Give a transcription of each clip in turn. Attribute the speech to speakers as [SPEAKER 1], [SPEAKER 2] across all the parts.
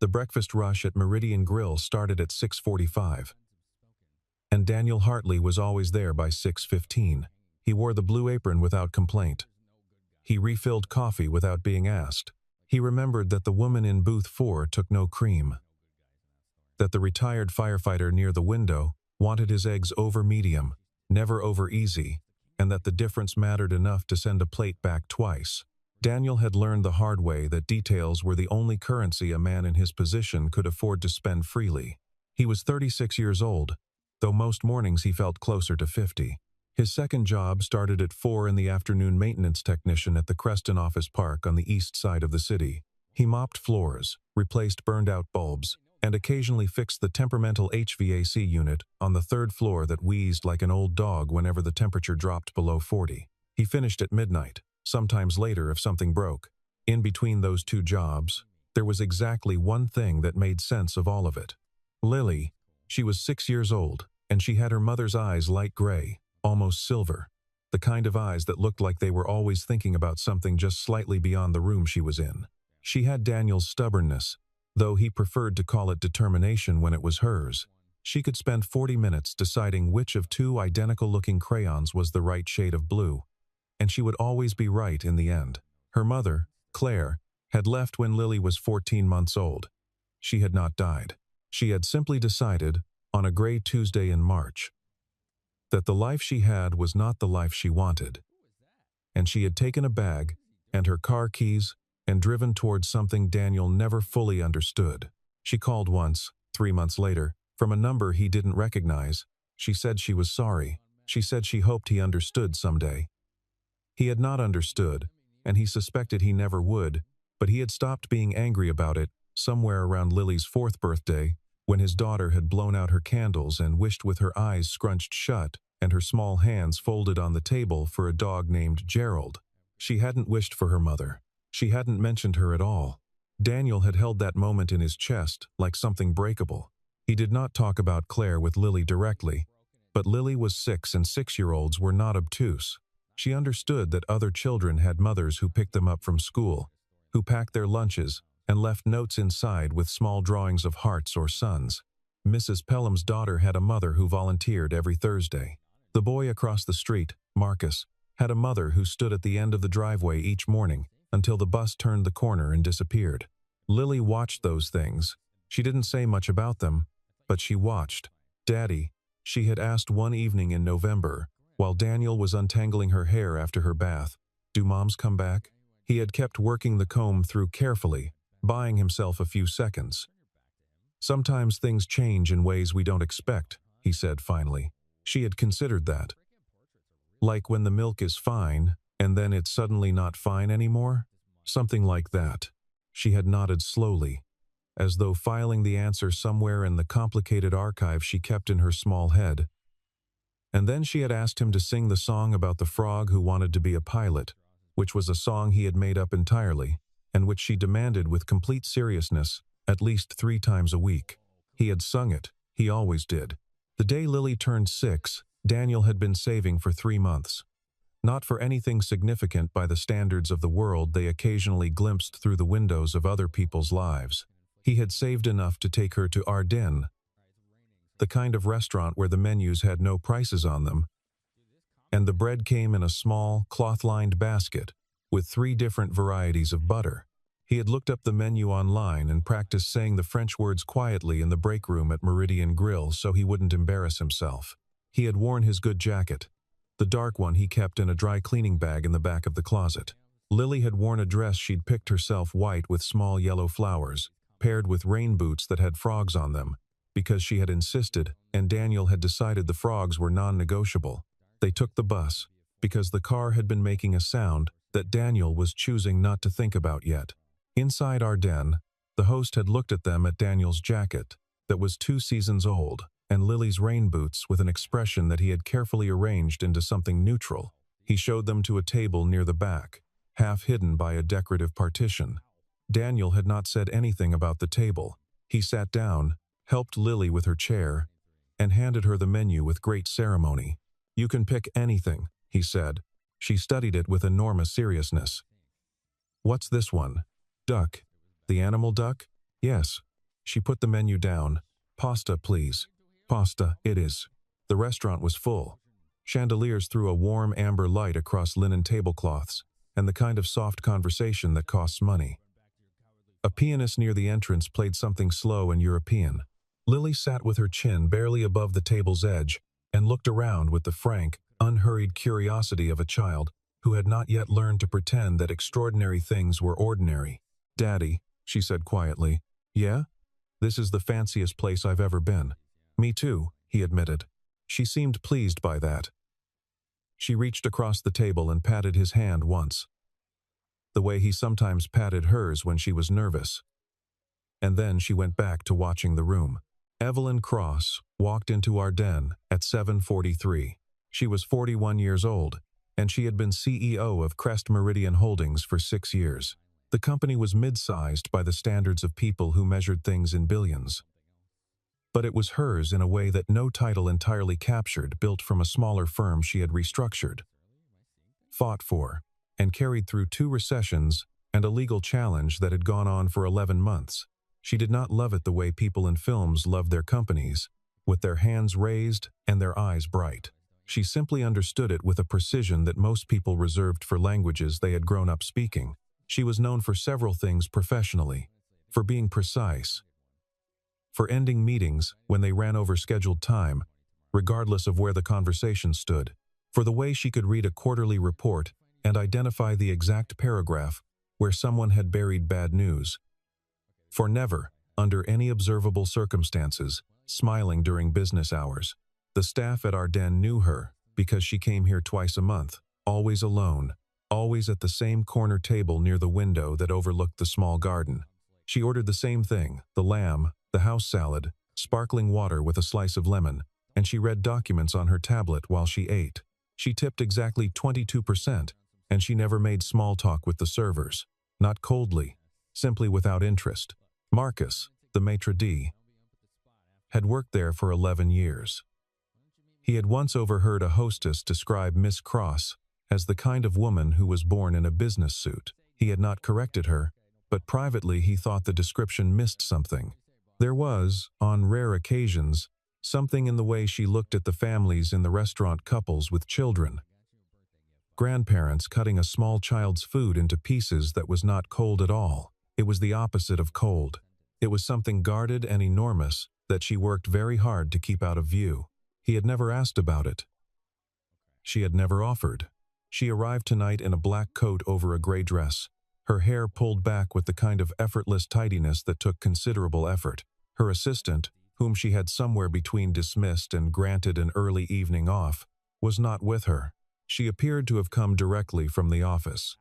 [SPEAKER 1] The breakfast rush at Meridian Grill started at 6:45, and Daniel Hartley was always there by 6:15. He wore the blue apron without complaint. He refilled coffee without being asked. He remembered that the woman in booth 4 took no cream, that the retired firefighter near the window wanted his eggs over medium, never over easy, and that the difference mattered enough to send a plate back twice. Daniel had learned the hard way that details were the only currency a man in his position could afford to spend freely. He was 36 years old, though most mornings he felt closer to 50. His second job started at 4 in the afternoon, maintenance technician at the Creston Office Park on the east side of the city. He mopped floors, replaced burned-out bulbs, and occasionally fixed the temperamental HVAC unit on the third floor that wheezed like an old dog whenever the temperature dropped below 40. He finished at midnight, sometimes later if something broke. In between those two jobs, there was exactly one thing that made sense of all of it. Lily. She was 6 years old, and she had her mother's eyes light gray, almost silver, the kind of eyes that looked like they were always thinking about something just slightly beyond the room she was in. She had Daniel's stubbornness, though he preferred to call it determination when it was hers. She could spend 40 minutes deciding which of two identical-looking crayons was the right shade of blue, and she would always be right in the end. Her mother, Claire, had left when Lily was 14 months old. She had not died. She had simply decided, on a gray Tuesday in March, that the life she had was not the life she wanted, and she had taken a bag and her car keys and driven towards something Daniel never fully understood. She called once, 3 months later, from a number he didn't recognize. She said she was sorry. She said she hoped he understood someday. He had not understood, and he suspected he never would, but he had stopped being angry about it somewhere around Lily's 4th birthday, when his daughter had blown out her candles and wished with her eyes scrunched shut and her small hands folded on the table for a dog named Gerald. She hadn't wished for her mother. She hadn't mentioned her at all. Daniel had held that moment in his chest like something breakable. He did not talk about Claire with Lily directly, but Lily was 6 and 6-year-olds were not obtuse. She understood that other children had mothers who picked them up from school, who packed their lunches and left notes inside with small drawings of hearts or suns. Mrs. Pelham's daughter had a mother who volunteered every Thursday. The boy across the street, Marcus, had a mother who stood at the end of the driveway each morning until the bus turned the corner and disappeared. Lily watched those things. She didn't say much about them, but she watched. "Daddy," she had asked one evening in November, while Daniel was untangling her hair after her bath, "Do moms come back?" He had kept working the comb through carefully, buying himself a few seconds. "Sometimes things change in ways we don't expect," he said finally. She had considered that. Like when the milk is fine, and then it's suddenly not fine anymore? Something like that. She had nodded slowly, as though filing the answer somewhere in the complicated archive she kept in her small head. And then she had asked him to sing the song about the frog who wanted to be a pilot, which was a song he had made up entirely, and which she demanded with complete seriousness at least 3 times a week. He had sung it. He always did. The day Lily turned 6, Daniel had been saving for 3 months. Not for anything significant by the standards of the world they occasionally glimpsed through the windows of other people's lives. He had saved enough to take her to Ardennes, the kind of restaurant where the menus had no prices on them, and the bread came in a small, cloth-lined basket with 3 different varieties of butter. He had looked up the menu online and practiced saying the French words quietly in the break room at Meridian Grill so he wouldn't embarrass himself. He had worn his good jacket, the dark one he kept in a dry cleaning bag in the back of the closet. Lily had worn a dress she'd picked herself white with small yellow flowers, paired with rain boots that had frogs on them, because she had insisted, and Daniel had decided the frogs were non-negotiable. They took the bus, because the car had been making a sound that Daniel was choosing not to think about yet. Inside Ardennes, the host had looked at them at Daniel's jacket, that was 2 seasons old, and Lily's rain boots with an expression that he had carefully arranged into something neutral. He showed them to a table near the back, half hidden by a decorative partition. Daniel had not said anything about the table. He sat down, helped Lily with her chair, and handed her the menu with great ceremony. "You can pick anything," he said. She studied it with enormous seriousness. "What's this one? Duck. The animal duck?" Yes. She put the menu down. Pasta, please. Pasta, it is. The restaurant was full. Chandeliers threw a warm amber light across linen tablecloths, and the kind of soft conversation that costs money. A pianist near the entrance played something slow and European. Lily sat with her chin barely above the table's edge and looked around with the frank, unhurried curiosity of a child who had not yet learned to pretend that extraordinary things were ordinary. "Daddy," she said quietly. "Yeah? This is the fanciest place I've ever been." "Me too," he admitted. She seemed pleased by that. She reached across the table and patted his hand once, the way he sometimes patted hers when she was nervous. And then she went back to watching the room. Evelyn Cross walked into our den at 7:43. She was 41 years old, and she had been CEO of Crest Meridian Holdings for 6 years. The company was mid-sized by the standards of people who measured things in billions. But it was hers in a way that no title entirely captured, built from a smaller firm she had restructured, fought for, and carried through 2 recessions and a legal challenge that had gone on for 11 months. She did not love it the way people in films love their companies, with their hands raised and their eyes bright. She simply understood it with a precision that most people reserved for languages they had grown up speaking. She was known for several things professionally: for being precise, for ending meetings when they ran over scheduled time, regardless of where the conversation stood, for the way she could read a quarterly report and identify the exact paragraph where someone had buried bad news, for never, under any observable circumstances, smiling during business hours. The staff at our den knew her because she came here twice a month, always alone, always at the same corner table near the window that overlooked the small garden. She ordered the same thing: the lamb, the house salad, sparkling water with a slice of lemon, and she read documents on her tablet while she ate. She tipped exactly 22%, and she never made small talk with the servers. Not coldly, simply without interest. Marcus, the maitre d', had worked there for 11 years. He had once overheard a hostess describe Miss Cross as the kind of woman who was born in a business suit. He had not corrected her, but privately he thought the description missed something. There was, on rare occasions, something in the way she looked at the families in the restaurant, couples with children, grandparents cutting a small child's food into pieces that was not cold at all. It was the opposite of cold. It was something guarded and enormous that she worked very hard to keep out of view. He had never asked about it. She had never offered. She arrived tonight in a black coat over a gray dress, her hair pulled back with the kind of effortless tidiness that took considerable effort. Her assistant, whom she had somewhere between dismissed and granted an early evening off, was not with her. She appeared to have come directly from the office.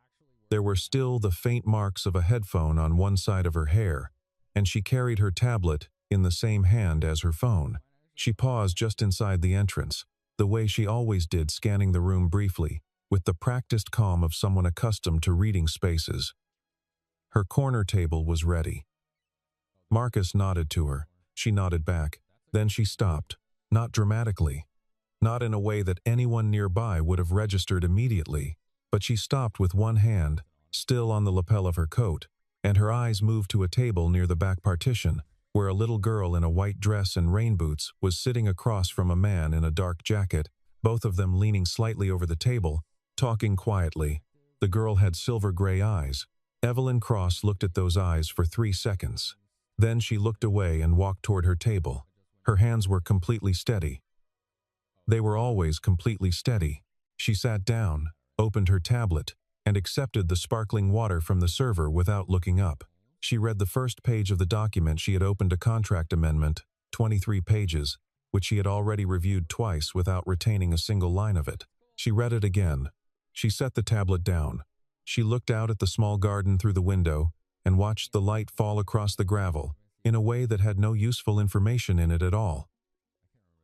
[SPEAKER 1] There were still the faint marks of a headphone on one side of her hair, and she carried her tablet in the same hand as her phone. She paused just inside the entrance, the way she always did, scanning the room briefly, with the practiced calm of someone accustomed to reading spaces. Her corner table was ready. Marcus nodded to her. She nodded back. Then she stopped, not dramatically, not in a way that anyone nearby would have registered immediately, but she stopped with one hand still on the lapel of her coat, and her eyes moved to a table near the back partition, where a little girl in a white dress and rain boots was sitting across from a man in a dark jacket, both of them leaning slightly over the table, talking quietly. The girl had silver-gray eyes. Evelyn Cross looked at those eyes for 3 seconds. Then she looked away and walked toward her table. Her hands were completely steady. They were always completely steady. She sat down, opened her tablet, and accepted the sparkling water from the server without looking up. She read the first page of the document. She had opened a contract amendment, 23 pages, which she had already reviewed twice without retaining a single line of it. She read it again. She set the tablet down. She looked out at the small garden through the window and watched the light fall across the gravel in a way that had no useful information in it at all.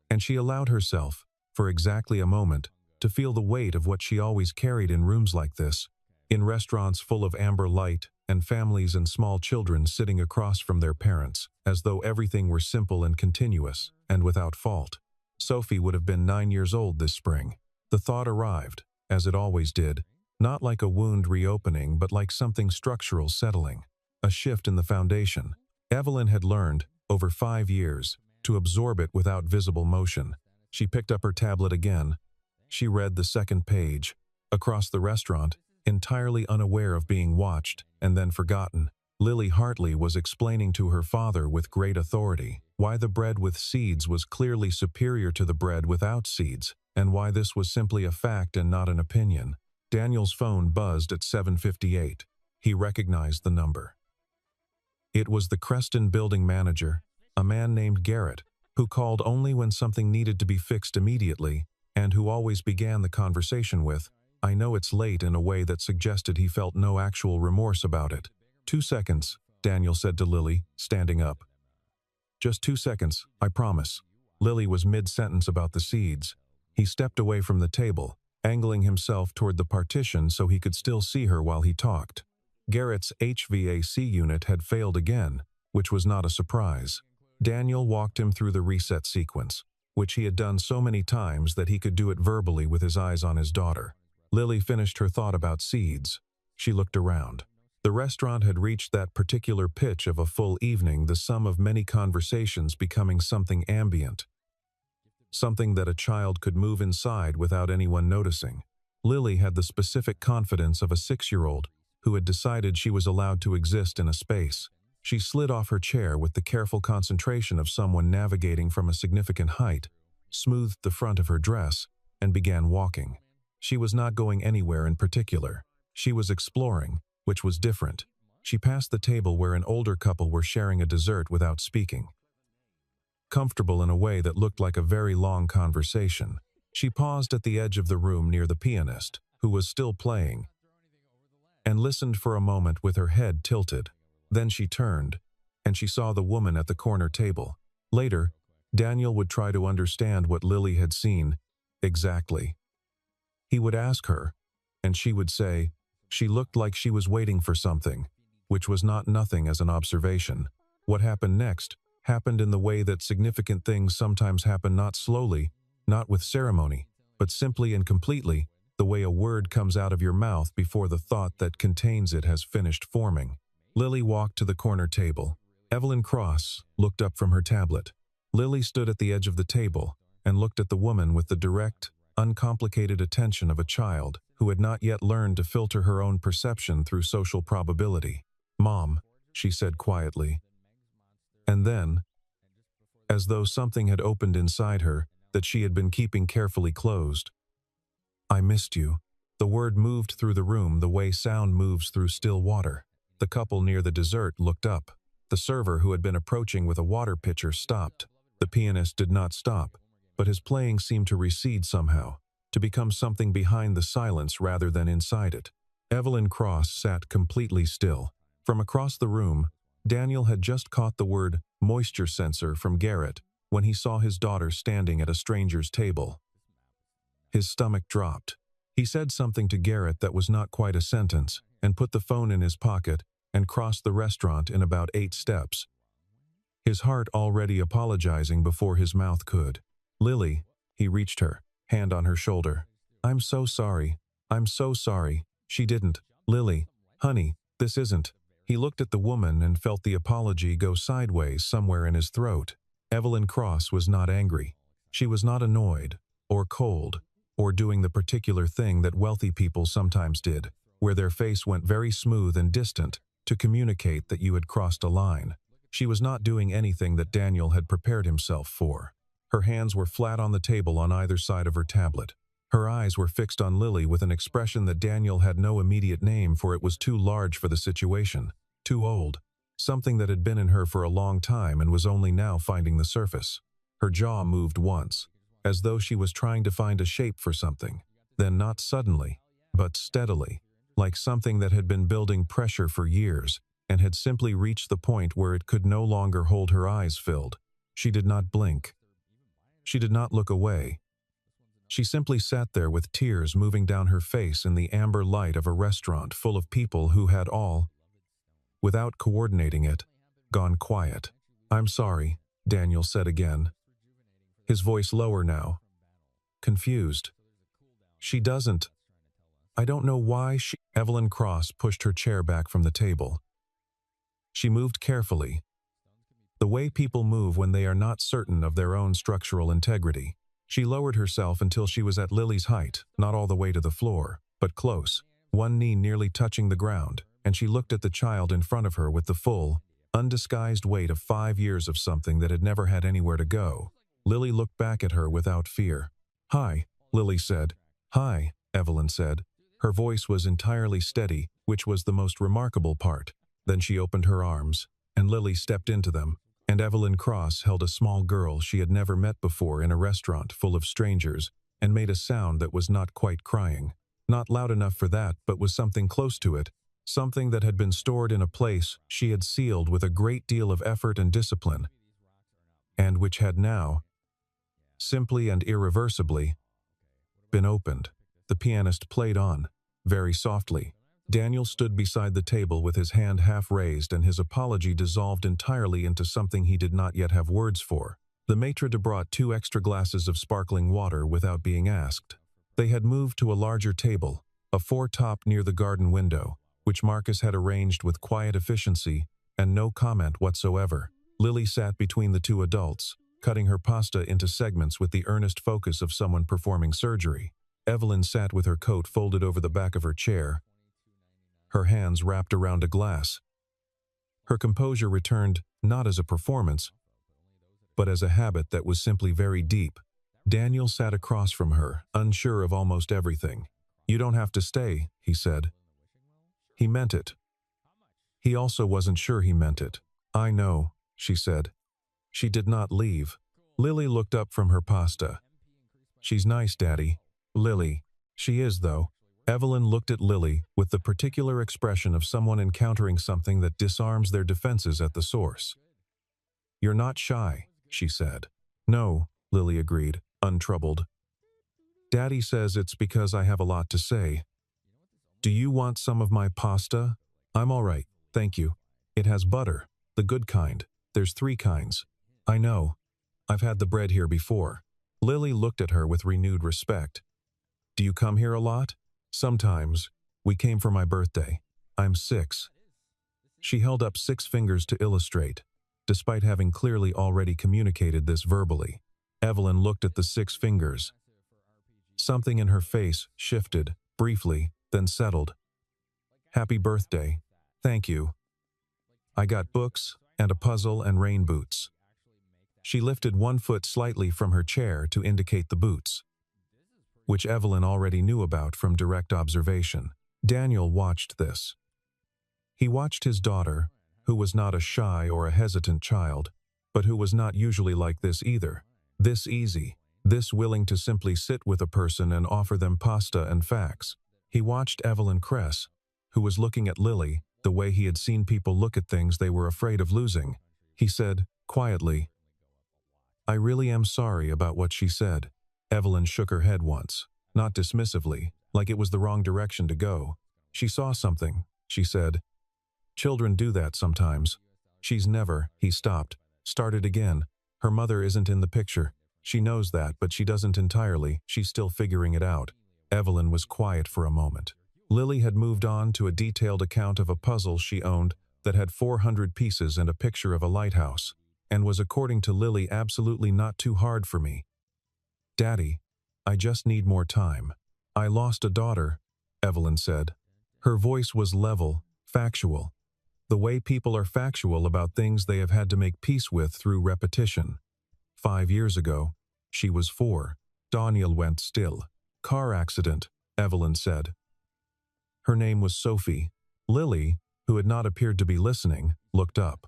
[SPEAKER 1] And she allowed herself, for exactly a moment, to feel the weight of what she always carried in rooms like this, in restaurants full of amber light and families and small children sitting across from their parents, as though everything were simple and continuous and without fault. Sophie would have been 9 years old this spring. The thought arrived, as it always did, not like a wound reopening but like something structural settling, a shift in the foundation. Evelyn had learned, over 5 years, to absorb it without visible motion. She picked up her tablet again. She read the second page. Across the restaurant, entirely unaware of being watched and then forgotten, Lily Hartley was explaining to her father with great authority why the bread with seeds was clearly superior to the bread without seeds, and why this was simply a fact and not an opinion. Daniel's phone buzzed at 7:58. He recognized the number. It was the Creston building manager, a man named Garrett, who called only when something needed to be fixed immediately, and who always began the conversation with, "I know it's late," in a way that suggested he felt no actual remorse about it. 2 seconds, Daniel said to Lily, standing up. "Just 2 seconds, I promise." Lily was mid-sentence about the seeds. He stepped away from the table, angling himself toward the partition so he could still see her while he talked. Garrett's HVAC unit had failed again, which was not a surprise. Daniel walked him through the reset sequence, which he had done so many times that he could do it verbally with his eyes on his daughter. Lily finished her thought about seeds. She looked around. The restaurant had reached that particular pitch of a full evening, the sum of many conversations becoming something ambient, something that a child could move inside without anyone noticing. Lily had the specific confidence of a 6-year-old who had decided she was allowed to exist in a space. She slid off her chair with the careful concentration of someone navigating from a significant height, smoothed the front of her dress, and began walking. She was not going anywhere in particular. She was exploring, which was different. She passed the table where an older couple were sharing a dessert without speaking, comfortable in a way that looked like a very long conversation. She paused at the edge of the room near the pianist, who was still playing, and listened for a moment with her head tilted. Then she turned, and she saw the woman at the corner table. Later, Daniel would try to understand what Lily had seen exactly. He would ask her, and she would say, she looked like she was waiting for something, which was not nothing as an observation. What happened next happened in the way that significant things sometimes happen, not slowly, not with ceremony, but simply and completely, the way a word comes out of your mouth before the thought that contains it has finished forming. Lily walked to the corner table. Evelyn Cross looked up from her tablet. Lily stood at the edge of the table and looked at the woman with the direct, uncomplicated attention of a child who had not yet learned to filter her own perception through social probability. "Mom," she said quietly. And then, as though something had opened inside her that she had been keeping carefully closed, "I missed you." The word moved through the room the way sound moves through still water. The couple near the dessert looked up. The server who had been approaching with a water pitcher stopped. The pianist did not stop, but his playing seemed to recede somehow, to become something behind the silence rather than inside it. Evelyn Cross sat completely still. From across the room, Daniel had just caught the word moisture sensor from Garrett when he saw his daughter standing at a stranger's table. His stomach dropped. He said something to Garrett that was not quite a sentence, and put the phone in his pocket and crossed the restaurant in about 8 steps, his heart already apologizing before his mouth could. "Lily," he reached her, hand on her shoulder. "I'm so sorry. I'm so sorry." She didn't. "Lily, honey, this isn't." He looked at the woman and felt the apology go sideways somewhere in his throat. Evelyn Cross was not angry. She was not annoyed, or cold, or doing the particular thing that wealthy people sometimes did, where their face went very smooth and distant to communicate that you had crossed a line. She was not doing anything that Daniel had prepared himself for. Her hands were flat on the table on either side of her tablet. Her eyes were fixed on Lily with an expression that Daniel had no immediate name for. It was too large for the situation, too old, something that had been in her for a long time and was only now finding the surface. Her jaw moved once, as though she was trying to find a shape for something, then not suddenly, but steadily, like something that had been building pressure for years and had simply reached the point where it could no longer hold. Her eyes filled. She did not blink. She did not look away. She simply sat there with tears moving down her face in the amber light of a restaurant full of people who had all, without coordinating it, gone quiet. "I'm sorry," Daniel said again, his voice lower now, confused. "She doesn't. I don't know why she—" Evelyn Cross pushed her chair back from the table. She moved carefully, The way people move when they are not certain of their own structural integrity. She lowered herself until she was at Lily's height, not all the way to the floor, but close, one knee nearly touching the ground, and she looked at the child in front of her with the full, undisguised weight of 5 years of something that had never had anywhere to go. Lily looked back at her without fear. "Hi," Lily said. "Hi," Evelyn said. Her voice was entirely steady, which was the most remarkable part. Then she opened her arms, and Lily stepped into them, and Evelyn Cross held a small girl she had never met before in a restaurant full of strangers, and made a sound that was not quite crying. Not loud enough for that, but was something close to it, something that had been stored in a place she had sealed with a great deal of effort and discipline, and which had now, simply and irreversibly, been opened. The pianist played on, very softly. Daniel stood beside the table with his hand half raised, and his apology dissolved entirely into something he did not yet have words for. The maitre d' brought 2 extra glasses of sparkling water without being asked. They had moved to a larger table, a 4-top near the garden window, which Marcus had arranged with quiet efficiency and no comment whatsoever. Lily sat between the 2 adults, cutting her pasta into segments with the earnest focus of someone performing surgery. Evelyn sat with her coat folded over the back of her chair, her hands wrapped around a glass. Her composure returned not as a performance, but as a habit that was simply very deep. Daniel sat across from her, unsure of almost everything. "You don't have to stay," he said. He meant it. He also wasn't sure he meant it. "I know," she said. She did not leave. Lily looked up from her pasta. "She's nice, Daddy." "Lily. She is, though." Evelyn looked at Lily with the particular expression of someone encountering something that disarms their defenses at the source. "You're not shy," she said. "No," Lily agreed, untroubled. "Daddy says it's because I have a lot to say." "Do you want some of my pasta?" "I'm all right, thank you. It has butter, the good kind. There's 3 kinds." "I know. I've had the bread here before." Lily looked at her with renewed respect. "Do you come here a lot?" "Sometimes. We came for my birthday. I'm 6. She held up 6 fingers to illustrate, despite having clearly already communicated this verbally. Evelyn looked at the 6 fingers. Something in her face shifted, briefly, then settled. "Happy birthday." "Thank you. I got books, and a puzzle, and rain boots." She lifted 1 foot slightly from her chair to indicate the boots, which Evelyn already knew about from direct observation. Daniel watched this. He watched his daughter, who was not a shy or a hesitant child, but who was not usually like this either. This easy, this willing to simply sit with a person and offer them pasta and facts. He watched Evelyn Cress, who was looking at Lily the way he had seen people look at things they were afraid of losing. He said, quietly, "I really am sorry about what she said." Evelyn shook her head once, not dismissively, like it was the wrong direction to go. "She saw something," she said. "Children do that sometimes." "She's never," he stopped, started again. "Her mother isn't in the picture. She knows that, but she doesn't entirely. She's still figuring it out." Evelyn was quiet for a moment. Lily had moved on to a detailed account of a puzzle she owned that had 400 pieces and a picture of a lighthouse, and was, according to Lily, absolutely not too hard for me. "Daddy, I just need more time. I lost a daughter," Evelyn said. Her voice was level, factual, the way people are factual about things they have had to make peace with through repetition. 5 years ago. She was 4. Daniel went still. "Car accident," Evelyn said. Her name was Sophie. Lily, who had not appeared to be listening, looked up.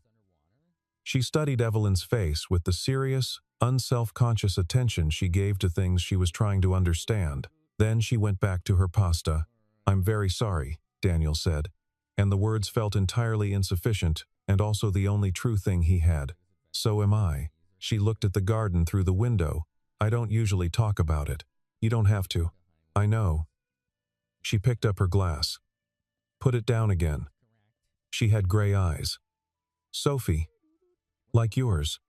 [SPEAKER 1] She studied Evelyn's face with the serious, unself-conscious attention she gave to things she was trying to understand. Then she went back to her pasta. "I'm very sorry," Daniel said, and the words felt entirely insufficient and also the only true thing he had. "So am I." She looked at the garden through the window. "I don't usually talk about it." "You don't have to." "I know." She picked up her glass. "Put it down again." She had gray eyes. "Sophie. Like yours."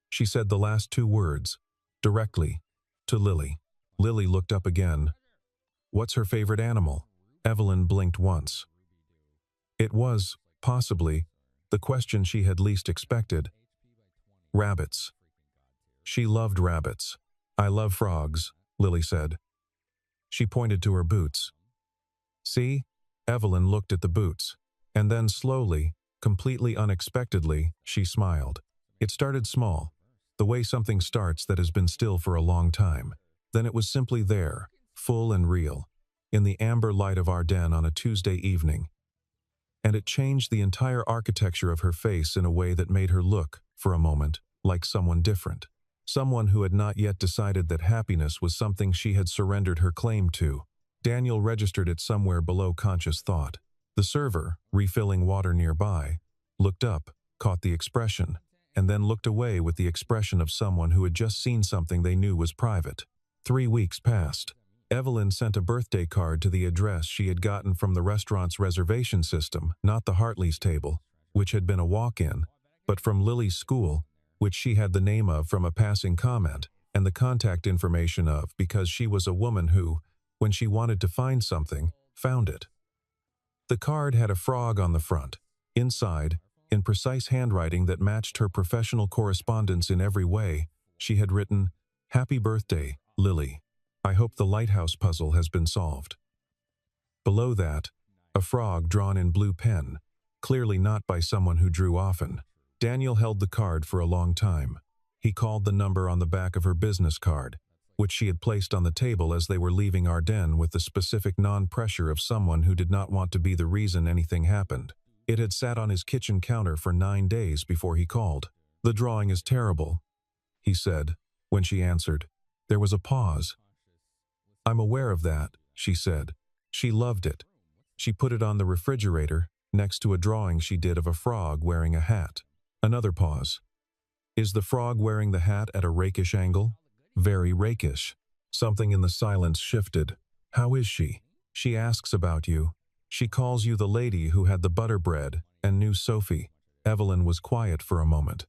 [SPEAKER 1] She said the last 2 words, directly, to Lily. Lily looked up again. "What's her favorite animal?" Evelyn blinked once. It was, possibly, the question she had least expected. Rabbits. She loved rabbits. I love frogs, Lily said. She pointed to her boots. See? Evelyn looked at the boots. And then slowly, completely unexpectedly, she smiled. It started small, the way something starts that has been still for a long time. Then it was simply there, full and real, in the amber light of our den on a Tuesday evening. And it changed the entire architecture of her face in a way that made her look, for a moment, like someone different. Someone who had not yet decided that happiness was something she had surrendered her claim to. Daniel registered it somewhere below conscious thought. The server, refilling water nearby, looked up, caught the expression, and then looked away with the expression of someone who had just seen something they knew was private. 3 weeks passed. Evelyn sent a birthday card to the address she had gotten from the restaurant's reservation system, not the Hartley's table, which had been a walk-in, but from Lily's school, which she had the name of from a passing comment, and the contact information of because she was a woman who, when she wanted to find something, found it. The card had a frog on the front. Inside, in precise handwriting that matched her professional correspondence in every way, she had written, "Happy birthday, Lily. I hope the lighthouse puzzle has been solved." Below that, a frog drawn in blue pen, clearly not by someone who drew often. Daniel held the card for a long time. He called the number on the back of her business card, which she had placed on the table as they were leaving our den with the specific non-pressure of someone who did not want to be the reason anything happened. It had sat on his kitchen counter for 9 days before he called. "The drawing is terrible," he said, when she answered. There was a pause. "I'm aware of that," she said. She loved it. She put it on the refrigerator, next to a drawing she did of a frog wearing a hat. Another pause. "Is the frog wearing the hat at a rakish angle?" "Very rakish." Something in the silence shifted. "How is she?" "She asks about you. She calls you the lady who had the butter bread and knew Sophie." Evelyn was quiet for a moment.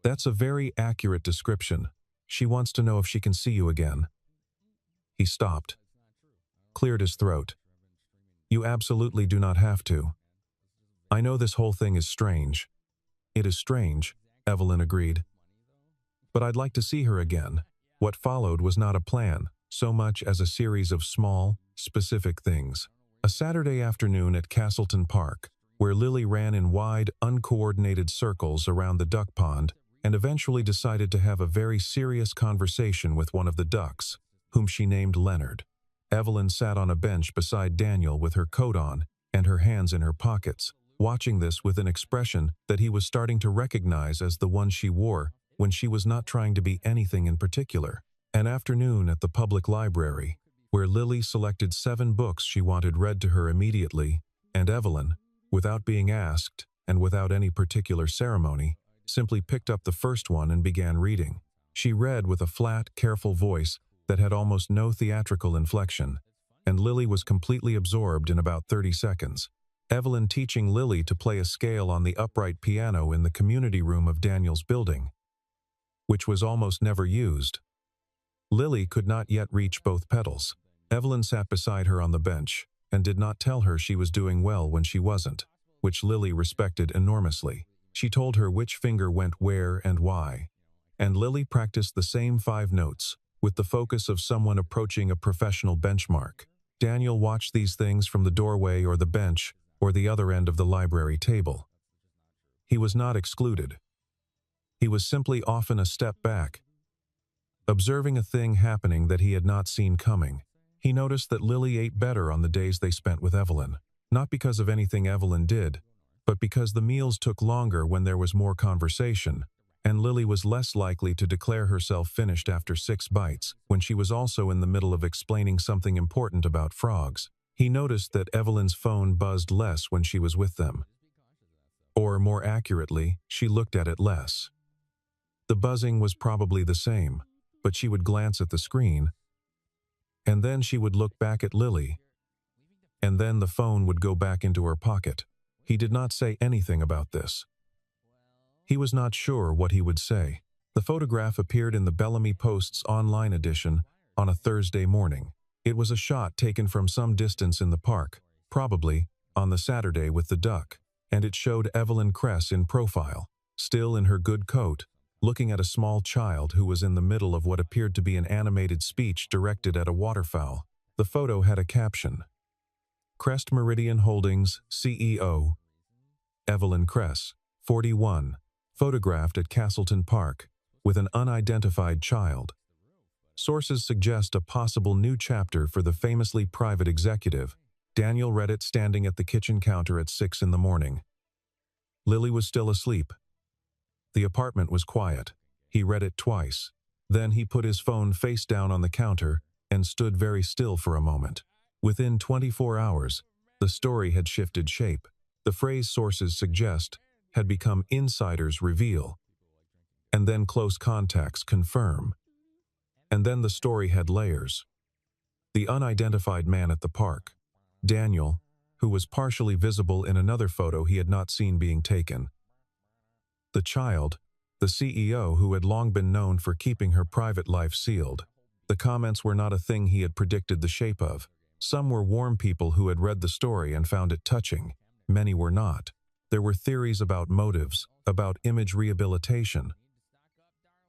[SPEAKER 1] "That's a very accurate description. She wants to know if she can see you again." He stopped, cleared his throat. "You absolutely do not have to. I know this whole thing is strange." "It is strange," Evelyn agreed. "But I'd like to see her again." What followed was not a plan, so much as a series of small, specific things. A Saturday afternoon at Castleton Park, where Lily ran in wide, uncoordinated circles around the duck pond and eventually decided to have a very serious conversation with one of the ducks, whom she named Leonard. Evelyn sat on a bench beside Daniel with her coat on and her hands in her pockets, watching this with an expression that he was starting to recognize as the one she wore when she was not trying to be anything in particular. An afternoon at the public library, where Lily selected 7 books she wanted read to her immediately, and Evelyn, without being asked and without any particular ceremony, simply picked up the first one and began reading. She read with a flat, careful voice that had almost no theatrical inflection, and Lily was completely absorbed in about 30 seconds. Evelyn teaching Lily to play a scale on the upright piano in the community room of Daniel's building, which was almost never used. Lily could not yet reach both pedals. Evelyn sat beside her on the bench and did not tell her she was doing well when she wasn't, which Lily respected enormously. She told her which finger went where and why. And Lily practiced the same 5 notes, with the focus of someone approaching a professional benchmark. Daniel watched these things from the doorway or the bench or the other end of the library table. He was not excluded. He was simply often a step back, observing a thing happening that he had not seen coming. He noticed that Lily ate better on the days they spent with Evelyn, not because of anything Evelyn did, but because the meals took longer when there was more conversation, and Lily was less likely to declare herself finished after 6 bites when she was also in the middle of explaining something important about frogs. He noticed that Evelyn's phone buzzed less when she was with them. Or, more accurately, she looked at it less. The buzzing was probably the same, but she would glance at the screen, and then she would look back at Lily, and then the phone would go back into her pocket. He did not say anything about this. He was not sure what he would say. The photograph appeared in the Bellamy Post's online edition on a Thursday morning. It was a shot taken from some distance in the park, probably on the Saturday with the duck, and it showed Evelyn Cress in profile, still in her good coat, looking at a small child who was in the middle of what appeared to be an animated speech directed at a waterfowl. The photo had a caption: Crest Meridian Holdings, CEO, Evelyn Kress, 41, photographed at Castleton Park, with an unidentified child. Sources suggest a possible new chapter for the famously private executive. Daniel read it standing at the kitchen counter at 6 in the morning. Lily was still asleep. The apartment was quiet. He read it twice. Then he put his phone face down on the counter and stood very still for a moment. Within 24 hours, the story had shifted shape. The phrase sources suggest had become insiders reveal, and then close contacts confirm. And then the story had layers. The unidentified man at the park, Daniel, who was partially visible in another photo he had not seen being taken. The child, the CEO who had long been known for keeping her private life sealed. The comments were not a thing he had predicted the shape of. Some were warm people who had read the story and found it touching. Many were not. There were theories about motives, about image rehabilitation,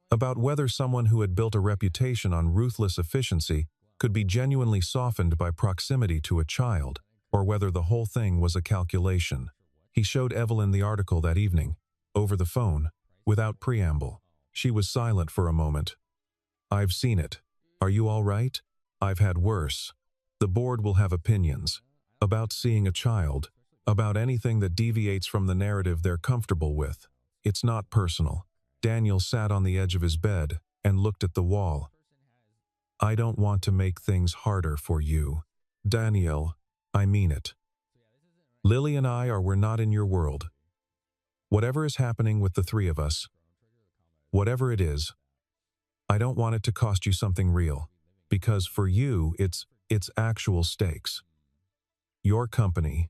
[SPEAKER 1] about whether someone who had built a reputation on ruthless efficiency could be genuinely softened by proximity to a child, or whether the whole thing was a calculation. He showed Evelyn the article that evening, over the phone, without preamble. She was silent for a moment. "I've seen it. Are you all right? I've had worse. The board will have opinions about seeing a child, about anything that deviates from the narrative they're comfortable with. It's not personal." Daniel sat on the edge of his bed and looked at the wall. "I don't want to make things harder for you. Daniel, I mean it. Lily and we're not in your world. Whatever is happening with the three of us, whatever it is, I don't want it to cost you something real, because for you, it's actual stakes. Your company,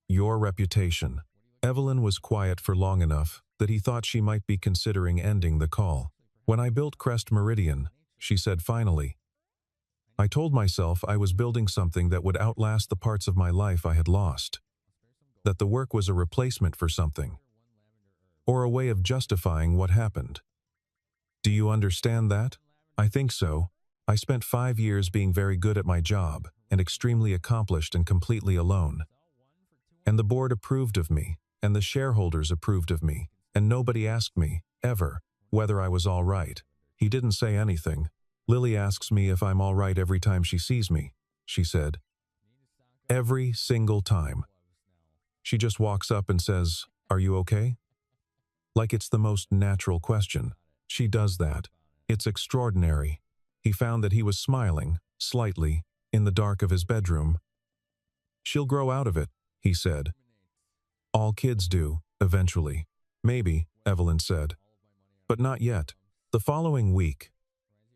[SPEAKER 1] your reputation." Evelyn was quiet for long enough that he thought she might be considering ending the call. "When I built Crest Meridian," she said finally, "I told myself I was building something that would outlast the parts of my life I had lost. That the work was a replacement for something, or a way of justifying what happened. Do you understand that?" "I think so. I spent 5 years being very good at my job and extremely accomplished and completely alone. And the board approved of me, and the shareholders approved of me, and nobody asked me, ever, whether I was all right." He didn't say anything. "Lily asks me if I'm all right every time she sees me," she said. "Every single time. She just walks up and says, 'Are you okay?' Like it's the most natural question. She does that. It's extraordinary." He found that he was smiling, slightly, in the dark of his bedroom. "She'll grow out of it," he said. "All kids do, eventually." "Maybe," Evelyn said. "But not yet." The following week,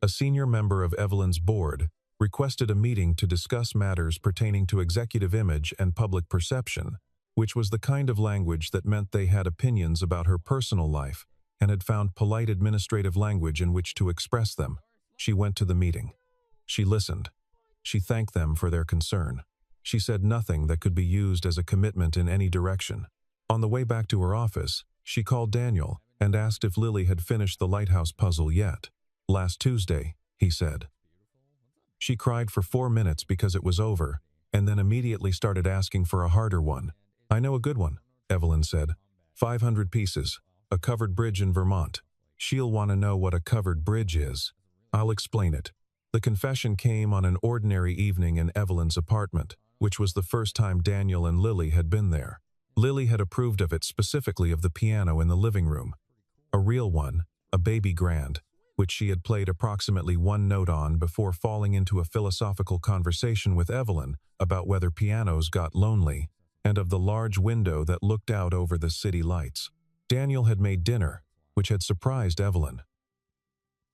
[SPEAKER 1] a senior member of Evelyn's board requested a meeting to discuss matters pertaining to executive image and public perception, which was the kind of language that meant they had opinions about her personal life and had found polite administrative language in which to express them. She went to the meeting. She listened. She thanked them for their concern. She said nothing that could be used as a commitment in any direction. On the way back to her office, she called Daniel and asked if Lily had finished the lighthouse puzzle yet. "Last Tuesday," he said. She cried for 4 minutes because it was over, and then immediately started asking for a harder one. "I know a good one," Evelyn said. 500 pieces, a covered bridge in Vermont. She'll want to know what a covered bridge is. I'll explain it." The confession came on an ordinary evening in Evelyn's apartment, which was the first time Daniel and Lily had been there. Lily had approved of it, specifically of the piano in the living room. A real one, a baby grand, which she had played approximately one note on before falling into a philosophical conversation with Evelyn about whether pianos got lonely, and of the large window that looked out over the city lights. Daniel had made dinner, which had surprised Evelyn.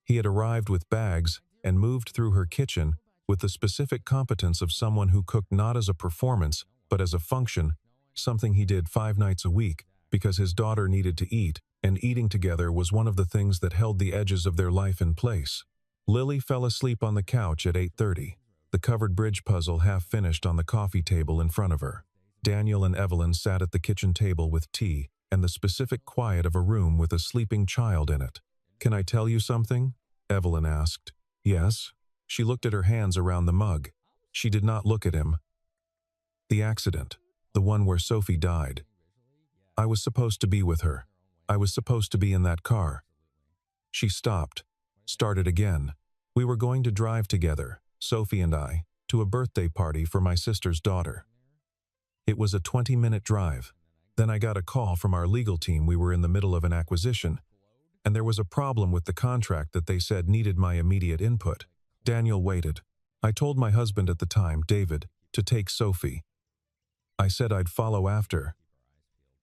[SPEAKER 1] He had arrived with bags and moved through her kitchen with the specific competence of someone who cooked not as a performance, but as a function, something he did 5 nights a week because his daughter needed to eat, and eating together was one of the things that held the edges of their life in place. Lily fell asleep on the couch at 8:30, the covered bridge puzzle half finished on the coffee table in front of her. Daniel and Evelyn sat at the kitchen table with tea, and the specific quiet of a room with a sleeping child in it. "Can I tell you something?" Evelyn asked. "Yes." She looked at her hands around the mug. She did not look at him. "The accident, the one where Sophie died. I was supposed to be with her. I was supposed to be in that car." She stopped, started again. "We were going to drive together, Sophie and I, to a birthday party for my sister's daughter. It was a 20-minute drive. Then I got a call from our legal team. We were in the middle of an acquisition, and there was a problem with the contract that they said needed my immediate input." Daniel waited. "I told my husband at the time, David, to take Sophie. I said I'd follow after.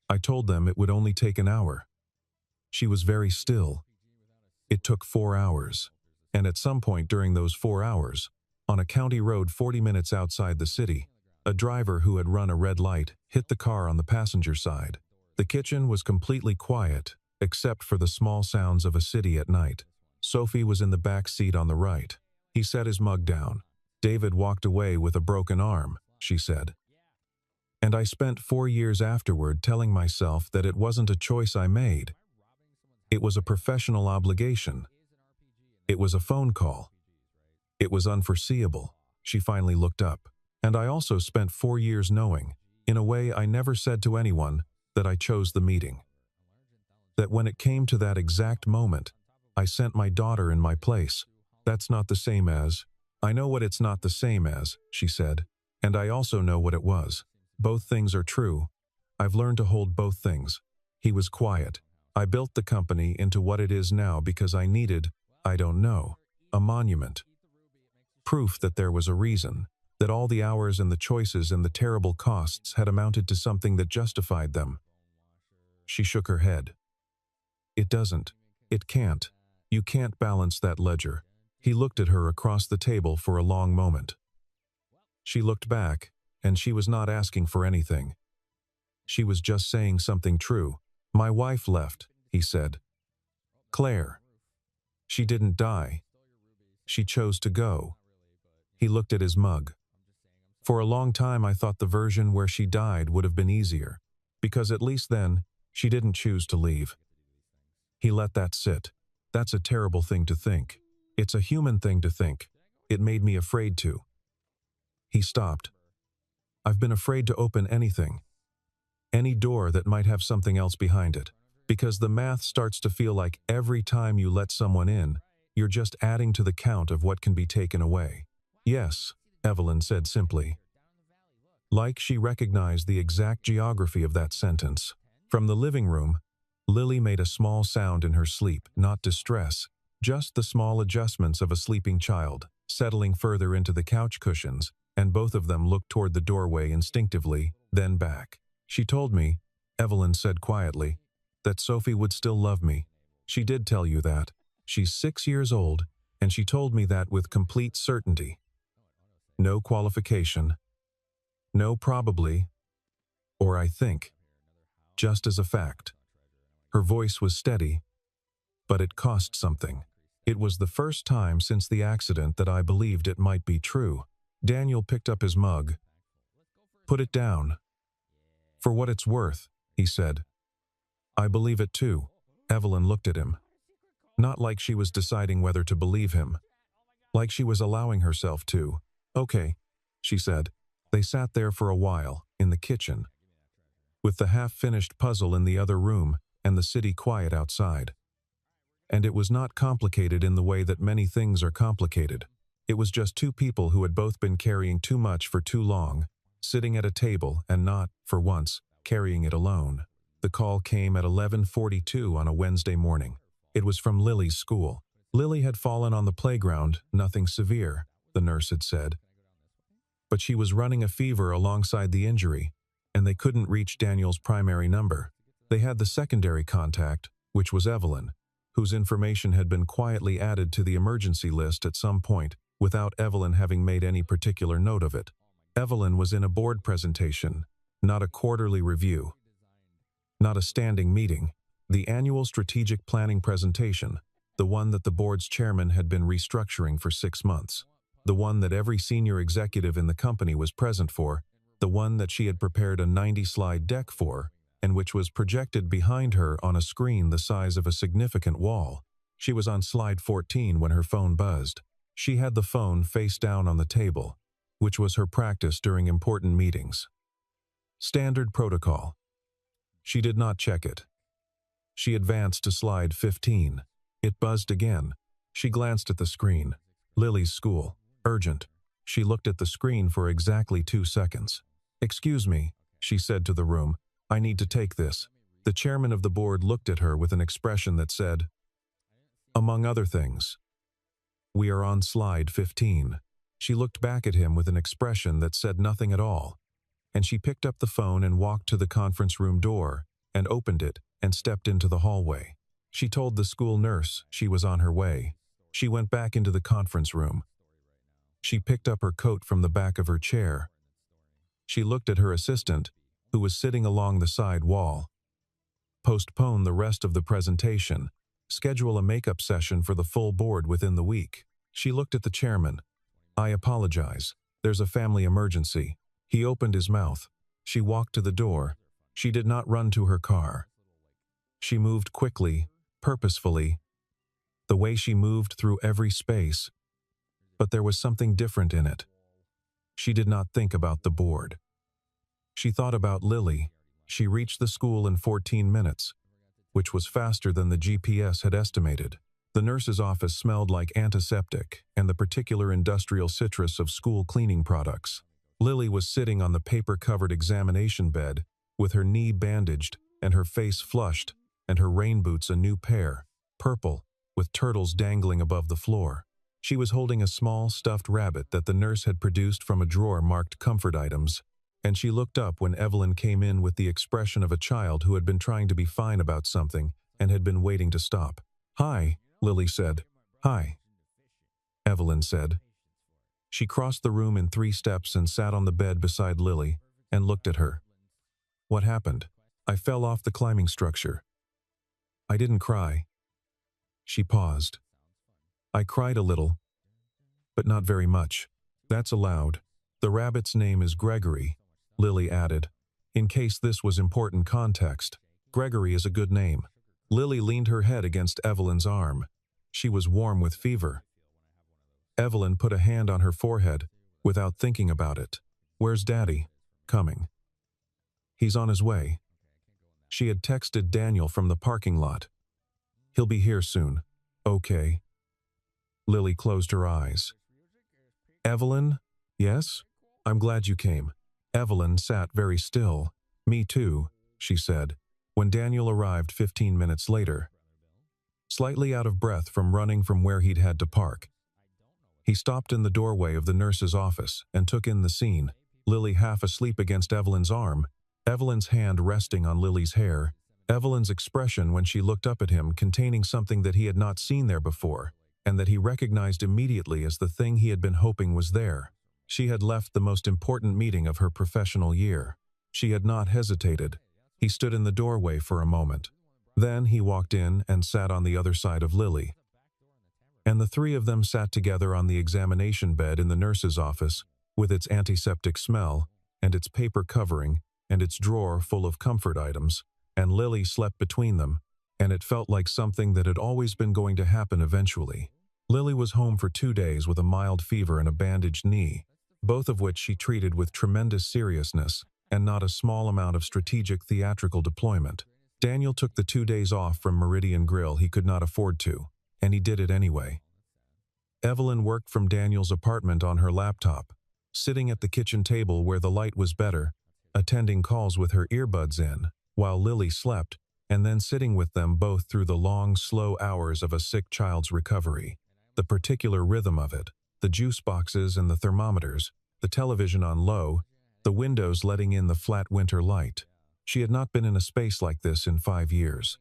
[SPEAKER 1] I told them it would only take an hour. She was very still. It took 4 hours. And at some point during those 4 hours, on a county road 40 minutes outside the city, a driver who had run a red light hit the car on the passenger side. The kitchen was completely quiet, except for the small sounds of a city at night. Sophie was in the back seat on the right." He set his mug down. "David walked away with a broken arm," she said. "And I spent 4 years afterward telling myself that it wasn't a choice I made. It was a professional obligation. It was a phone call. It was unforeseeable." She finally looked up. "And I also spent 4 years knowing, in a way I never said to anyone, that I chose the meeting. That when it came to that exact moment, I sent my daughter in my place. That's not the same as—" "I know what it's not the same as," she said. "And I also know what it was. Both things are true. I've learned to hold both things." He was quiet. "I built the company into what it is now because I needed, I don't know, a monument. Proof that there was a reason, that all the hours and the choices and the terrible costs had amounted to something that justified them." She shook her head. "It doesn't. It can't. You can't balance that ledger." He looked at her across the table for a long moment. She looked back, and she was not asking for anything. She was just saying something true. "My wife left," he said. "Claire. She didn't die. She chose to go." He looked at his mug. "For a long time I thought the version where she died would have been easier, because at least then, she didn't choose to leave." He let that sit. "That's a terrible thing to think. It's a human thing to think. It made me afraid to." He stopped. "I've been afraid to open anything. Any door that might have something else behind it. Because the math starts to feel like every time you let someone in, you're just adding to the count of what can be taken away." "Yes," Evelyn said simply. Like she recognized the exact geography of that sentence. From the living room, Lily made a small sound in her sleep, not distress, just the small adjustments of a sleeping child, settling further into the couch cushions, and both of them looked toward the doorway instinctively, then back. "She told me," Evelyn said quietly, "that Sophie would still love me. She did tell you that. She's 6 years old, and she told me that with complete certainty. No qualification. No probably, or I think. Just as a fact." Her voice was steady, but it cost something. "It was the first time since the accident that I believed it might be true." Daniel picked up his mug. "Put it down." "For what it's worth," he said. "I believe it too." Evelyn looked at him. Not like she was deciding whether to believe him. Like she was allowing herself to. "Okay," she said. They sat there for a while, in the kitchen, with the half-finished puzzle in the other room and the city quiet outside. And it was not complicated in the way that many things are complicated. It was just two people who had both been carrying too much for too long, sitting at a table and not, for once, carrying it alone. The call came at 11:42 on a Wednesday morning. It was from Lily's school. Lily had fallen on the playground, nothing severe, the nurse had said. But she was running a fever alongside the injury, and they couldn't reach Daniel's primary number. They had the secondary contact, which was Evelyn, whose information had been quietly added to the emergency list at some point, without Evelyn having made any particular note of it. Evelyn was in a board presentation, not a quarterly review, not a standing meeting, the annual strategic planning presentation, the one that the board's chairman had been restructuring for 6 months, the one that every senior executive in the company was present for, the one that she had prepared a 90-slide deck for, and which was projected behind her on a screen the size of a significant wall. She was on slide 14 when her phone buzzed. She had the phone face down on the table, which was her practice during important meetings. Standard protocol. She did not check it. She advanced to slide 15. It buzzed again. She glanced at the screen. Lily's school. Urgent. She looked at the screen for exactly 2 seconds. "Excuse me," she said to the room. "I need to take this." The chairman of the board looked at her with an expression that said, "Among other things, we are on slide 15. She looked back at him with an expression that said nothing at all, and she picked up the phone and walked to the conference room door and opened it and stepped into the hallway. She told the school nurse she was on her way. She went back into the conference room. She picked up her coat from the back of her chair. She looked at her assistant, who was sitting along the side wall. "Postpone the rest of the presentation. Schedule a makeup session for the full board within the week." She looked at the chairman. "I apologize. There's a family emergency." He opened his mouth. She walked to the door. She did not run to her car. She moved quickly, purposefully, the way she moved through every space. But there was something different in it. She did not think about the board. She thought about Lily. She reached the school in 14 minutes, which was faster than the GPS had estimated. The nurse's office smelled like antiseptic and the particular industrial citrus of school cleaning products. Lily was sitting on the paper-covered examination bed, with her knee bandaged and her face flushed, and her rain boots a new pair, purple, with turtles dangling above the floor. She was holding a small stuffed rabbit that the nurse had produced from a drawer marked comfort items, and she looked up when Evelyn came in with the expression of a child who had been trying to be fine about something and had been waiting to stop. "Hi," Lily said. "Hi," Evelyn said. She crossed the room in 3 steps and sat on the bed beside Lily and looked at her. "What happened?" "I fell off the climbing structure." "I didn't cry." She paused. "I cried a little, but not very much." "That's allowed. The rabbit's name is Gregory," Lily added, in case this was important context. "Gregory is a good name." Lily leaned her head against Evelyn's arm. She was warm with fever. Evelyn put a hand on her forehead without thinking about it. "Where's Daddy?" "Coming. He's on his way." She had texted Daniel from the parking lot. "He'll be here soon." "Okay." Lily closed her eyes. "Evelyn?" "Yes? I'm glad you came." Evelyn sat very still. "Me too," she said, when Daniel arrived 15 minutes later, slightly out of breath from running from where he'd had to park. He stopped in the doorway of the nurse's office and took in the scene, Lily half asleep against Evelyn's arm, Evelyn's hand resting on Lily's hair, Evelyn's expression when she looked up at him containing something that he had not seen there before, and that he recognized immediately as the thing he had been hoping was there. She had left the most important meeting of her professional year. She had not hesitated. He stood in the doorway for a moment. Then he walked in and sat on the other side of Lily. And the 3 of them sat together on the examination bed in the nurse's office, with its antiseptic smell, and its paper covering, and its drawer full of comfort items, and Lily slept between them, and it felt like something that had always been going to happen eventually. Lily was home for 2 days with a mild fever and a bandaged knee, both of which she treated with tremendous seriousness and not a small amount of strategic theatrical deployment. Daniel took the 2 days off from Meridian Grill. He could not afford to, and he did it anyway. Evelyn worked from Daniel's apartment on her laptop, sitting at the kitchen table where the light was better, attending calls with her earbuds in, while Lily slept, and then sitting with them both through the long, slow hours of a sick child's recovery. The particular rhythm of it, the juice boxes and the thermometers, the television on low, the windows letting in the flat winter light. She had not been in a space like this in 5 years.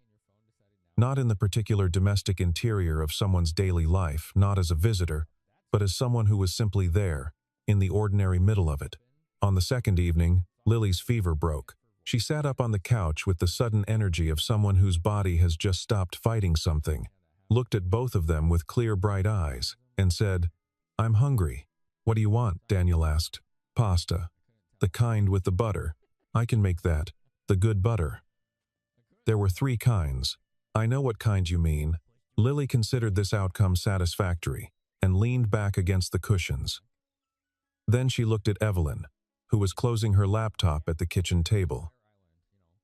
[SPEAKER 1] Not in the particular domestic interior of someone's daily life, not as a visitor, but as someone who was simply there, in the ordinary middle of it. On the second evening, Lily's fever broke. She sat up on the couch with the sudden energy of someone whose body has just stopped fighting something, looked at both of them with clear, bright eyes, and said, "I'm hungry." "What do you want?" Daniel asked. "Pasta. The kind with the butter. I can make that. The good butter." There were three kinds. I know what kind you mean. Lily considered this outcome satisfactory and leaned back against the cushions. Then she looked at Evelyn, who was closing her laptop at the kitchen table.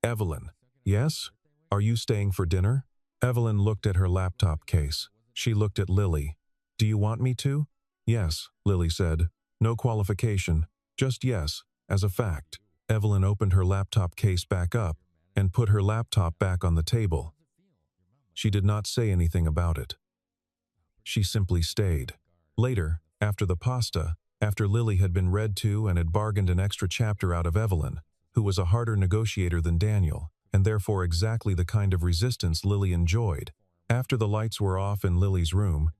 [SPEAKER 1] Evelyn, yes? Are you staying for dinner? Evelyn looked at her laptop case. She looked at Lily. Do you want me to? Yes, Lily said. No qualification, just yes, as a fact. Evelyn opened her laptop case back up and put her laptop back on the table. She did not say anything about it. She simply stayed. Later, after the pasta, after Lily had been read to and had bargained an extra chapter out of Evelyn, who was a harder negotiator than Daniel, and therefore exactly the kind of resistance Lily enjoyed, after the lights were off in Lily's room,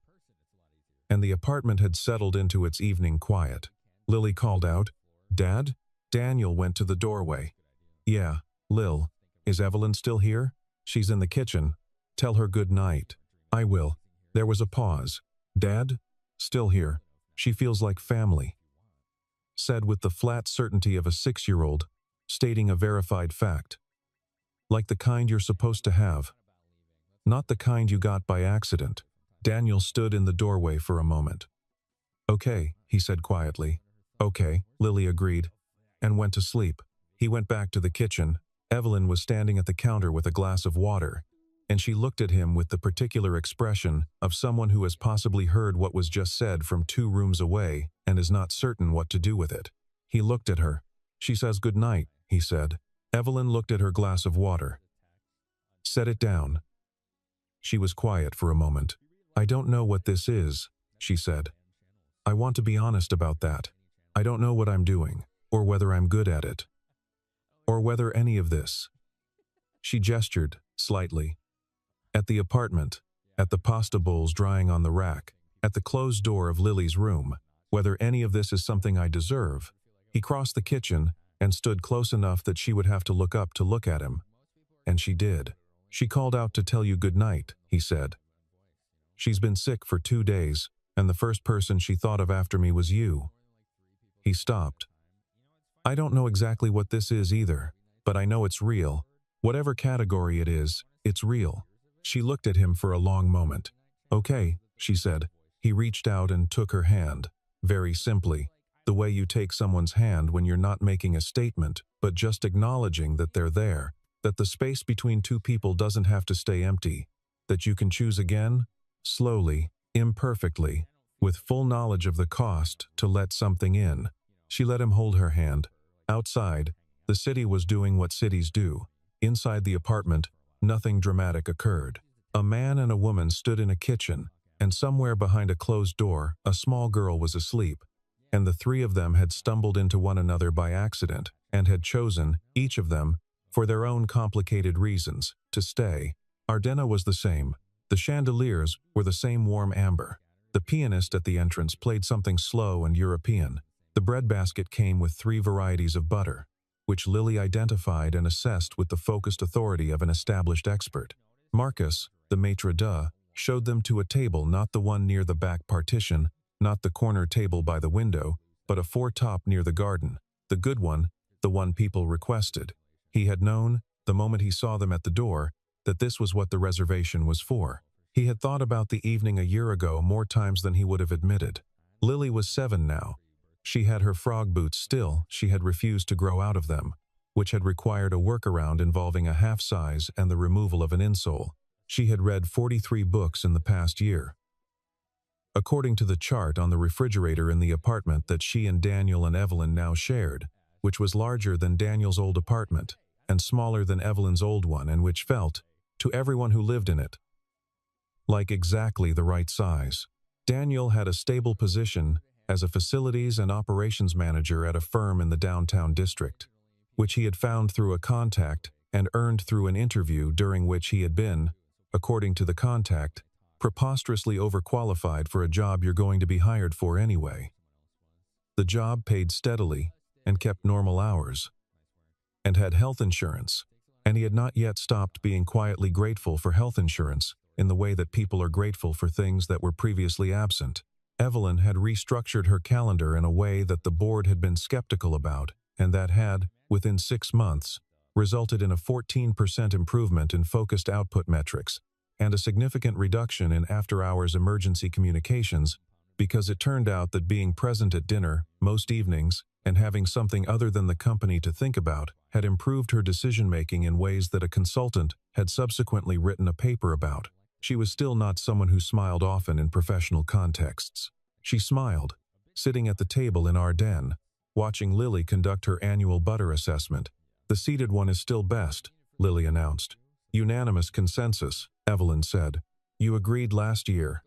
[SPEAKER 1] and the apartment had settled into its evening quiet, Lily called out, "Dad?" Daniel went to the doorway. "Yeah, Lil. Is Evelyn still here? She's in the kitchen. Tell her good night." "I will." There was a pause. "Dad? Still here. She feels like family." Said with the flat certainty of a 6-year-old, stating a verified fact. Like the kind you're supposed to have. Not the kind you got by accident. Daniel stood in the doorway for a moment. "Okay," he said quietly. "Okay," Lily agreed, and went to sleep. He went back to the kitchen. Evelyn was standing at the counter with a glass of water, and she looked at him with the particular expression of someone who has possibly heard what was just said from 2 rooms away and is not certain what to do with it. He looked at her. "She says good night," he said. Evelyn looked at her glass of water. "Set it down." She was quiet for a moment. "I don't know what this is," she said. "I want to be honest about that. I don't know what I'm doing, or whether I'm good at it, or whether any of this." She gestured, slightly. At the apartment, at the pasta bowls drying on the rack, at the closed door of Lily's room, whether any of this is something I deserve. He crossed the kitchen and stood close enough that she would have to look up to look at him. And she did. "She called out to tell you good night," he said. "She's been sick for 2 days, and the first person she thought of after me was you." He stopped. "I don't know exactly what this is either, but I know it's real. Whatever category it is, it's real." She looked at him for a long moment. "Okay," she said. He reached out and took her hand, very simply, the way you take someone's hand when you're not making a statement, but just acknowledging that they're there, that the space between two people doesn't have to stay empty, that you can choose again, slowly, imperfectly, with full knowledge of the cost to let something in. She let him hold her hand. Outside, the city was doing what cities do. Inside the apartment, nothing dramatic occurred. A man and a woman stood in a kitchen, and somewhere behind a closed door, a small girl was asleep, and the 3 of them had stumbled into one another by accident and had chosen, each of them, for their own complicated reasons, to stay. Ardena was the same. The chandeliers were the same warm amber. The pianist at the entrance played something slow and European. The breadbasket came with 3 varieties of butter, which Lily identified and assessed with the focused authority of an established expert. Marcus, the maitre d', showed them to a table, not the one near the back partition, not the corner table by the window, but a 4-top near the garden, the good one, the one people requested. He had known, the moment he saw them at the door, that this was what the reservation was for. He had thought about the evening a year ago more times than he would have admitted. Lily was 7 now. She had her frog boots still, she had refused to grow out of them, which had required a workaround involving a half size and the removal of an insole. She had read 43 books in the past year. According to the chart on the refrigerator in the apartment that she and Daniel and Evelyn now shared, which was larger than Daniel's old apartment and smaller than Evelyn's old one, and which felt, to everyone who lived in it, like exactly the right size. Daniel had a stable position as a facilities and operations manager at a firm in the downtown district, which he had found through a contact and earned through an interview during which he had been, according to the contact, preposterously overqualified for a job you're going to be hired for anyway. The job paid steadily and kept normal hours, and had health insurance, and he had not yet stopped being quietly grateful for health insurance in the way that people are grateful for things that were previously absent. Evelyn had restructured her calendar in a way that the board had been skeptical about, and that had, within 6 months, resulted in a 14% improvement in focused output metrics and a significant reduction in after-hours emergency communications because it turned out that being present at dinner most evenings and having something other than the company to think about had improved her decision-making in ways that a consultant had subsequently written a paper about. She was still not someone who smiled often in professional contexts. She smiled, sitting at the table in Ardennes, watching Lily conduct her annual butter assessment. "The seated one is still best," Lily announced. "Unanimous consensus," Evelyn said. "You agreed last year,"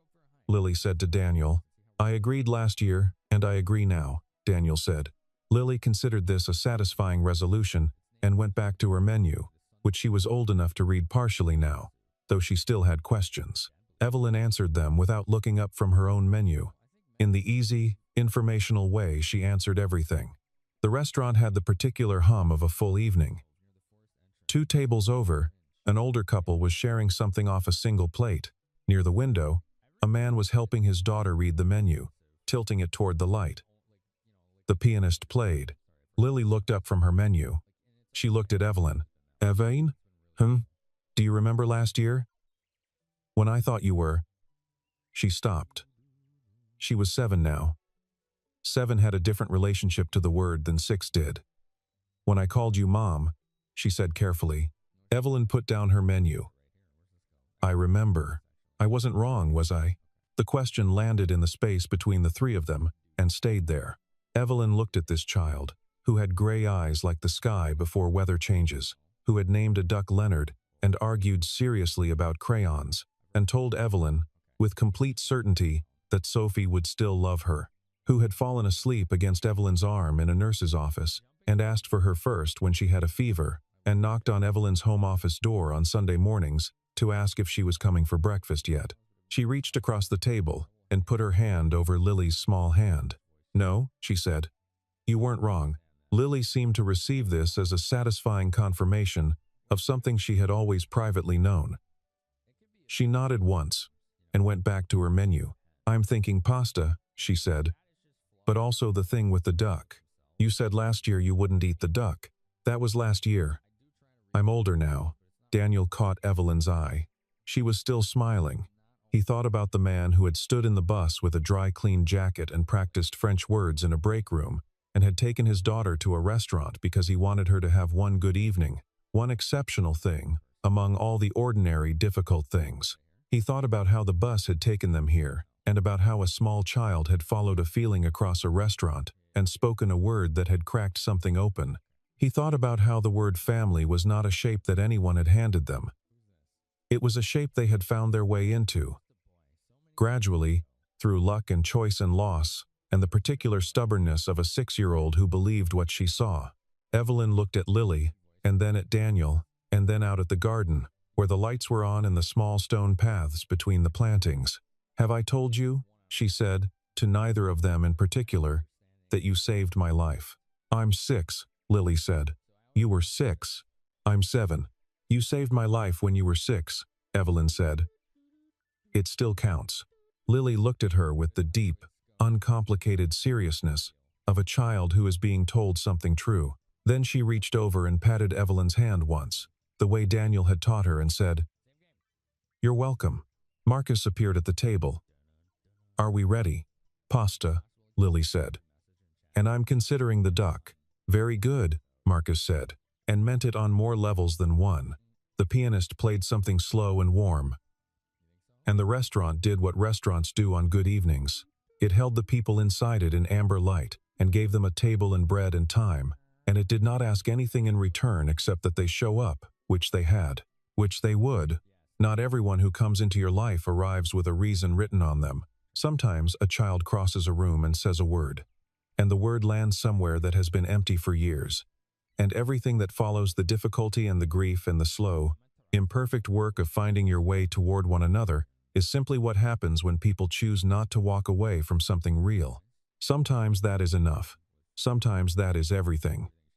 [SPEAKER 1] Lily said to Daniel. "I agreed last year, and I agree now," Daniel said. Lily considered this a satisfying resolution and went back to her menu, which she was old enough to read partially now, though she still had questions. Evelyn answered them without looking up from her own menu. In the easy, informational way she answered everything. The restaurant had the particular hum of a full evening. 2 tables over, an older couple was sharing something off a single plate. Near the window, a man was helping his daughter read the menu, tilting it toward the light. The pianist played. Lily looked up from her menu. She looked at Evelyn. "Evelyn? Do you remember last year? When I thought you were..." She stopped. She was 7 now. 7 had a different relationship to the word than 6 did. "When I called you Mom," she said carefully. Evelyn put down her menu. "I remember. I wasn't wrong, was I?" The question landed in the space between the 3 of them and stayed there. Evelyn looked at this child, who had gray eyes like the sky before weather changes, who had named a duck Leonard and argued seriously about crayons, and told Evelyn, with complete certainty, that Sophie would still love her, who had fallen asleep against Evelyn's arm in a nurse's office and asked for her first when she had a fever, and knocked on Evelyn's home office door on Sunday mornings to ask if she was coming for breakfast yet. She reached across the table and put her hand over Lily's small hand. "No," she said. "You weren't wrong." Lily seemed to receive this as a satisfying confirmation of something she had always privately known. She nodded once and went back to her menu. "I'm thinking pasta," she said. "But also the thing with the duck. You said last year you wouldn't eat the duck. That was last year." "I'm older now." Daniel caught Evelyn's eye. She was still smiling. He thought about the man who had stood in the bus with a dry-clean jacket and practiced French words in a break room, and had taken his daughter to a restaurant because he wanted her to have one good evening, one exceptional thing, among all the ordinary, difficult things. He thought about how the bus had taken them here, and about how a small child had followed a feeling across a restaurant and spoken a word that had cracked something open. He thought about how the word family was not a shape that anyone had handed them. It was a shape they had found their way into. Gradually, through luck and choice and loss, and the particular stubbornness of a 6-year-old who believed what she saw. Evelyn looked at Lily, and then at Daniel, and then out at the garden, where the lights were on and the small stone paths between the plantings. "Have I told you," she said, to neither of them in particular, "that you saved my life?" "I'm 6, Lily said. "You were 6. I'm 7. "You saved my life when you were 6, Evelyn said. "It still counts." Lily looked at her with the deep, uncomplicated seriousness of a child who is being told something true. Then she reached over and patted Evelyn's hand once, the way Daniel had taught her, and said, "You're welcome." Marcus appeared at the table. "Are we ready?" "Pasta," Lily said. "And I'm considering the duck." "Very good," Marcus said, and meant it on more levels than one. The pianist played something slow and warm. And the restaurant did what restaurants do on good evenings. It held the people inside it in amber light, and gave them a table and bread and time, and it did not ask anything in return except that they show up, which they had, which they would. Not everyone who comes into your life arrives with a reason written on them. Sometimes a child crosses a room and says a word, and the word lands somewhere that has been empty for years. And everything that follows, the difficulty and the grief and the slow, imperfect work of finding your way toward one another, is simply what happens when people choose not to walk away from something real. Sometimes that is enough. Sometimes that is everything.